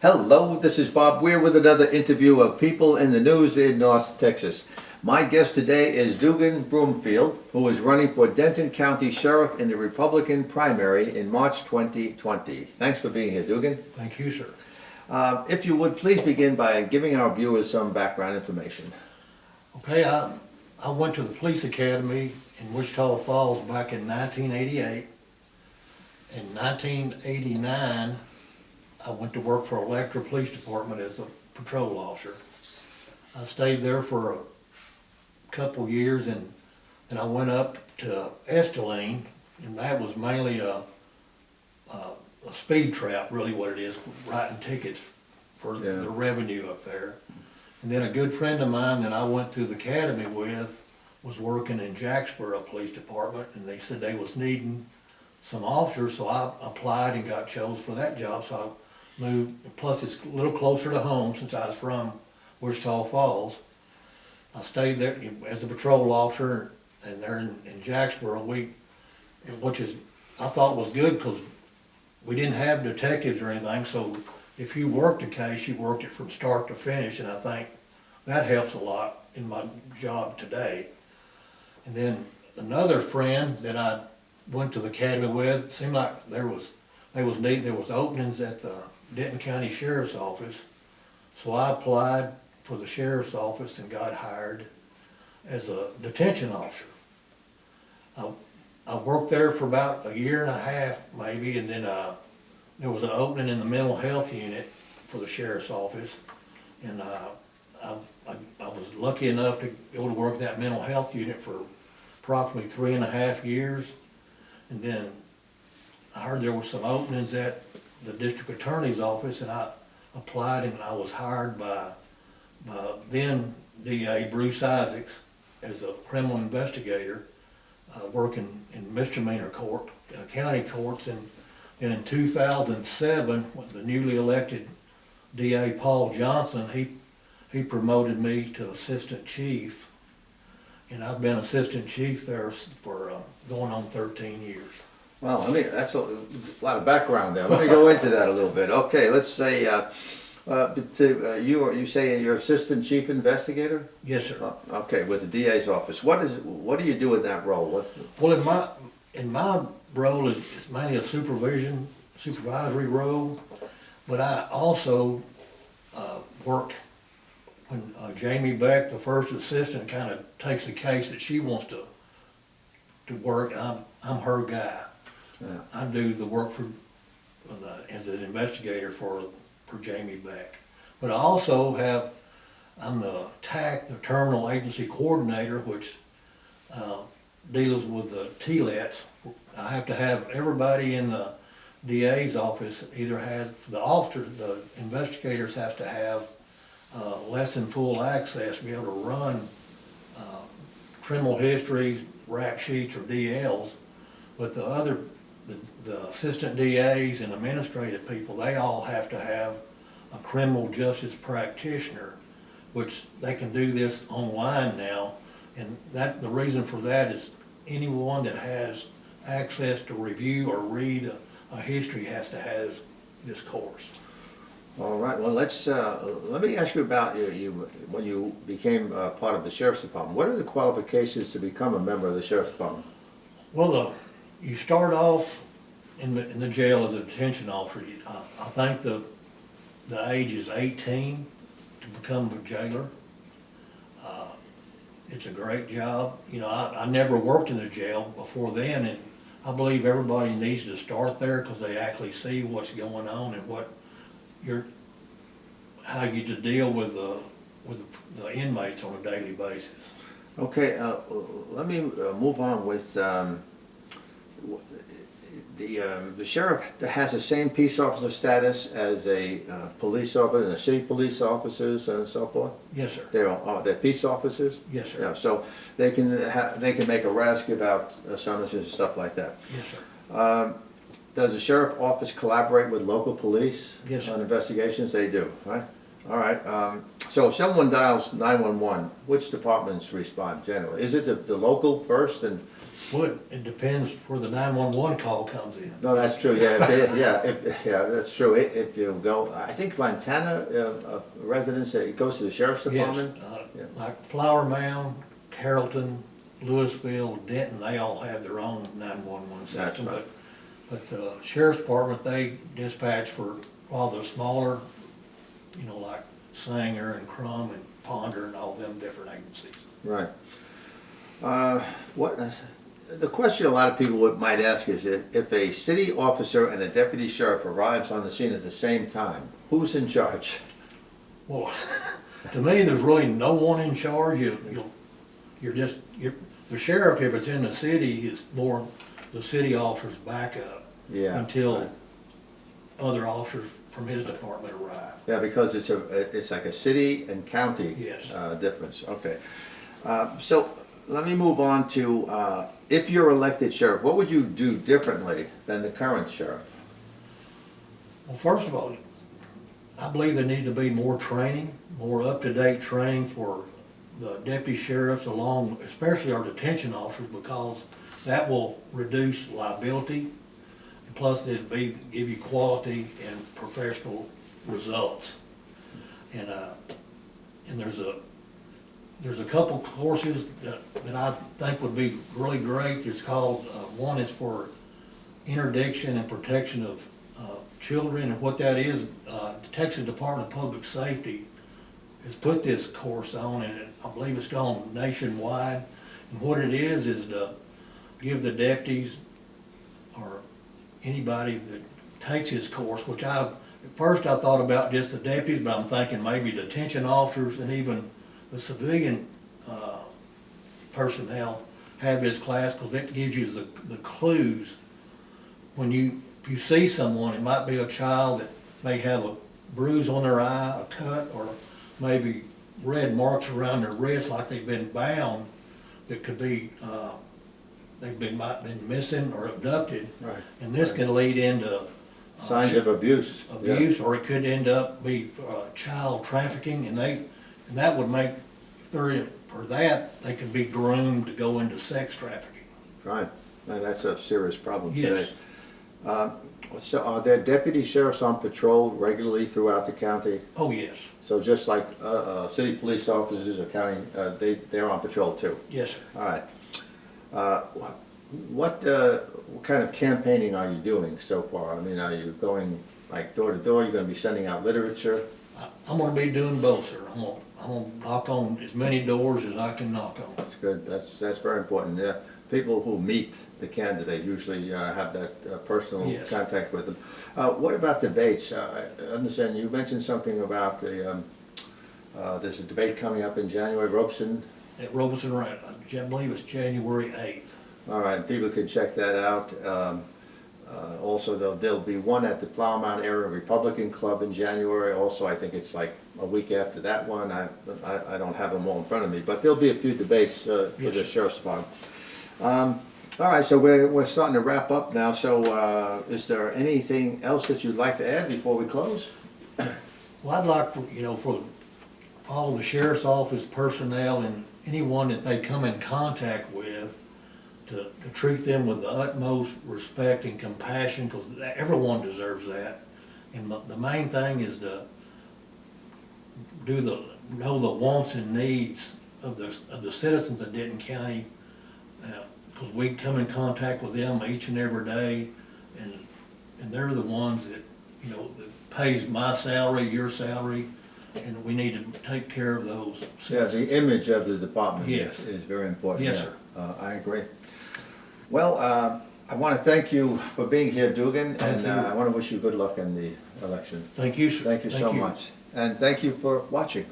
Hello, this is Bob Weir with another interview of People in the News in North Texas. My guest today is Dugan Broomfield, who is running for Denton County Sheriff in the Republican primary in March 2020. Thanks for being here, Dugan. Thank you, sir. If you would please begin by giving our viewers some background information. Okay, I went to the police academy in Wichita Falls back in 1988. In 1989, I went to work for Electra Police Department as a patrol officer. I stayed there for a couple years, and then I went up to Esteline, and that was mainly a speed trap, really what it is, writing tickets for the revenue up there. And then a good friend of mine that I went through the academy with was working in Jacksboro Police Department, and they said they was needing some officers, so I applied and got chose for that job. So I moved, plus it's a little closer to home since I was from Wichita Falls. I stayed there as a patrol officer, and there in Jacksboro, which is, I thought was good because we didn't have detectives or anything, so if you worked a case, you worked it from start to finish, and I think that helps a lot in my job today. And then another friend that I went to the academy with, it seemed like there was openings at the Denton County Sheriff's Office, so I applied for the Sheriff's Office and got hired as a detention officer. I worked there for about a year and a half maybe, and then there was an opening in the mental health unit for the Sheriff's Office, and I was lucky enough to go to work in that mental health unit for approximately 3.5 years. And then I heard there were some openings at the district attorney's office, and I applied, and I was hired by then DA Bruce Isaacs as a criminal investigator, working in misdemeanor court, county courts. And then in 2007, with the newly elected DA Paul Johnson, he promoted me to assistant chief, and I've been assistant chief there for going on 13 years. Well, that's a lot of background there. Let me go into that a little bit. Okay, let's say you say you're assistant chief investigator? Yes, sir. Okay, with the DA's office. What do you do in that role? Well, in my role is mainly a supervisory role, but I also work when Jamie Beck, the first assistant, kind of takes a case that she wants to work. I'm her guy. Yeah. I do the work as an investigator for Jamie Beck. But I also I'm the TAC, the Terminal Agency Coordinator, which deals with the TLETs. I have to have everybody in the DA's office the officers, the investigators have to have less than full access to be able to run criminal histories, rap sheets, or DLs. But the assistant DAs and administrative people, they all have to have a criminal justice practitioner, which they can do this online now. And the reason for that is anyone that has access to review or read a history has to have this course. All right. Well, let me ask you about when you became part of the Sheriff's Department. What are the qualifications to become a member of the Sheriff's Department? Well, you start off in the jail as a detention officer. I think the age is 18 to become a jailer. It's a great job. You know, I never worked in the jail before then, and I believe everybody needs to start there because they actually see what's going on and how you to deal with the inmates on a daily basis. Okay, let me move on with the sheriff has the same peace officer status as a police officer and the city police officers and so forth. Yes, sir. They're peace officers. Yes, sir. Yeah, so they can make arrests, give out summonses and stuff like that. Yes, sir. Does the sheriff office collaborate with local police Yes, sir. on investigations? They do, right? All right. So if someone dials 911, which departments respond generally? Is it the local first, and Well, it depends where the 911 call comes in. No, that's true, yeah, yeah, that's true. If you go, I think Lantana, residents, it goes to the sheriff's department? Yes, Yeah. like Flower Mound, Carrollton, Louisville, Denton, they all have their own 911 system. right. But the sheriff's department, they dispatch for all the smaller, you know, like Sanger and Crum and Ponder and all them different agencies. Right. The question a lot of people might ask is if a city officer and a deputy sheriff arrives on the scene at the same time, who's in charge? Well, to me, there's really no one in charge. The sheriff, if it's in the city, is more the city officer's backup. Yeah. Until right. other officers from his department arrive. Yeah, because it's like a city and county Yes. difference. Okay. So let me move on to if you're elected sheriff, what would you do differently than the current sheriff? Well, first of all, I believe there needs to be more training, more up-to-date training for the deputy sheriffs along, especially our detention officers, because that will reduce liability. And plus, it'll give you quality and professional results. And there's a couple courses that I think would be really great. It's called, one is for interdiction and protection of children, and what that is, the Texas Department of Public Safety has put this course on, and I believe it's gone nationwide. And what it is to give the deputies or anybody that takes his course, which at first I thought about just the deputies, but I'm thinking maybe detention officers and even the civilian personnel have this class, because that gives you the clues when if you see someone. It might be a child that may have a bruise on their eye, a cut, or maybe red marks around their wrist like they've been bound, that could be might been missing or abducted. Right. And this can lead into Signs of abuse. abuse, or it could end up be child trafficking, and that would make, for that, they could be groomed to go into sex trafficking. Right. Now, that's a serious problem Yes. today. So are there deputy sheriffs on patrol regularly throughout the county? Oh, yes. So just like city police officers or county, they're on patrol too? Yes, sir. All right. What kind of campaigning are you doing so far? I mean, are you going like door to door? You're going to be sending out literature? I'm gonna be doing both, sir. I'm gonna knock on as many doors as I can knock on. That's good. That's very important. Yeah. People who meet the candidate usually have that personal Yes. contact with them. What about debates? I understand you mentioned something about there's a debate coming up in January, Robeson. At Robeson, right, I believe it's January 8th. All right, people can check that out. Also, there'll be one at the Flower Mound Area Republican Club in January. Also, I think it's like a week after that one. I don't have them all in front of me, but there'll be a few debates for Yes, the sir. Sheriff's Department. All right, so we're starting to wrap up now. So, is there anything else that you'd like to add before we close? Well, I'd like for all the sheriff's office personnel and anyone that they come in contact with to treat them with the utmost respect and compassion, because everyone deserves that. And the main thing is to know the wants and needs of the citizens of Denton County, because we come in contact with them each and every day, and they're the ones that that pays my salary, your salary, and we need to take care of those Yeah, citizens. the image of the department Yes. is very important. Yes, yeah. sir. I agree. Well, I want to thank you for being here, Dugan, Thank and you. I want to wish you good luck in the election. Thank you, sir. Thank you so much. And thank you for watching.